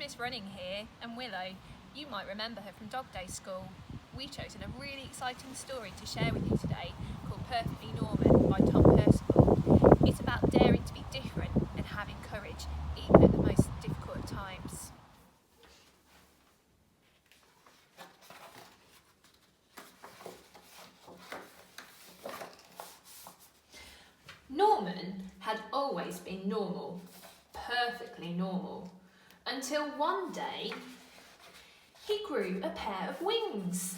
Miss Running here, and Willow. You might remember her from Dog Day School. We've chosen a really exciting story to share with you today called Perfectly Norman by Tom Percival. It's about daring to be different and having courage even at the most difficult of times. Norman had always been normal, perfectly normal, until one day he grew a pair of wings.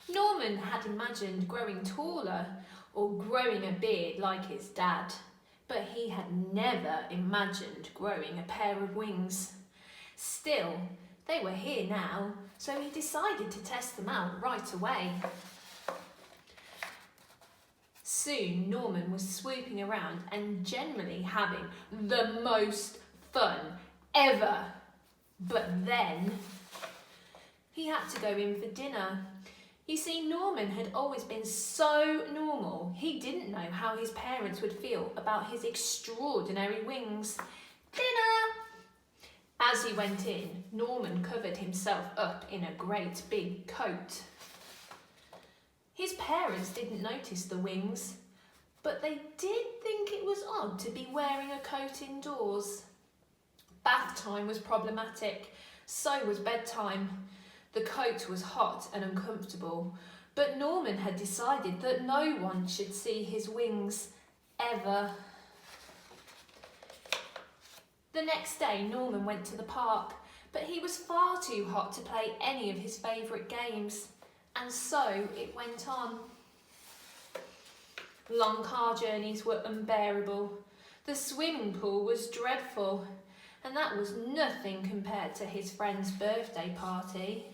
Norman had imagined growing taller or growing a beard like his dad, but he had never imagined growing a pair of wings. Still, they were here now, so he decided to test them out right away. Soon Norman was swooping around and generally having the most fun ever. But then he had to go in for dinner. You see, Norman had always been so normal, he didn't know how his parents would feel about his extraordinary wings. Dinner! As he went in, Norman covered himself up in a great big coat. His parents didn't notice the wings, but they did think it was odd to be wearing a coat indoors. Bath time was problematic, so was bedtime. The coat was hot and uncomfortable, but Norman had decided that no one should see his wings, ever. The next day, Norman went to the park, but he was far too hot to play any of his favourite games. And so it went on. Long car journeys were unbearable. The swimming pool was dreadful, and that was nothing compared to his friend's birthday party.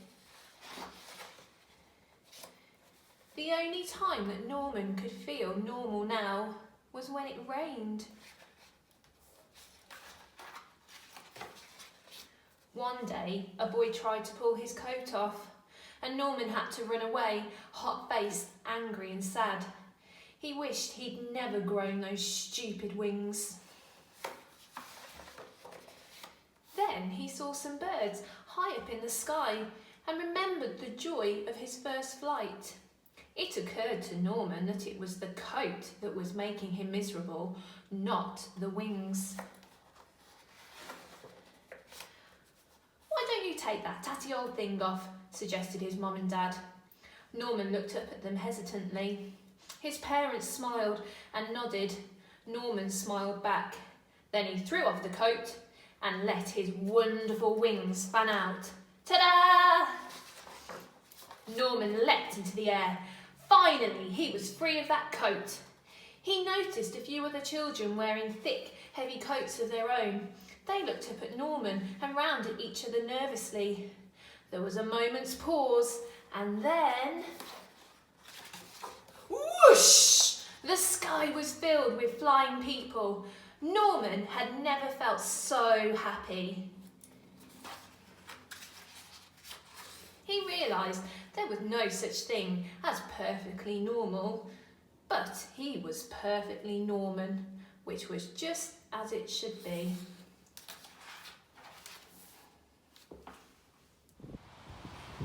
The only time that Norman could feel normal now was when it rained. One day, a boy tried to pull his coat off, and Norman had to run away, hot-faced, angry and sad. He wished he'd never grown those stupid wings. Then he saw some birds high up in the sky and remembered the joy of his first flight. It occurred to Norman that it was the coat that was making him miserable, not the wings. "Why don't you take that tatty old thing off?" suggested his mum and dad. Norman looked up at them hesitantly. His parents smiled and nodded. Norman smiled back. Then he threw off the coat and let his wonderful wings fan out. Ta-da! Norman leapt into the air. Finally, he was free of that coat. He noticed a few other children wearing thick, heavy coats of their own. They looked up at Norman and round at each other nervously. There was a moment's pause, and then... whoosh! The sky was filled with flying people. Norman had never felt so happy. He realised there was no such thing as perfectly normal, but he was perfectly Norman, which was just as it should be.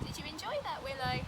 Did you enjoy that, Willow?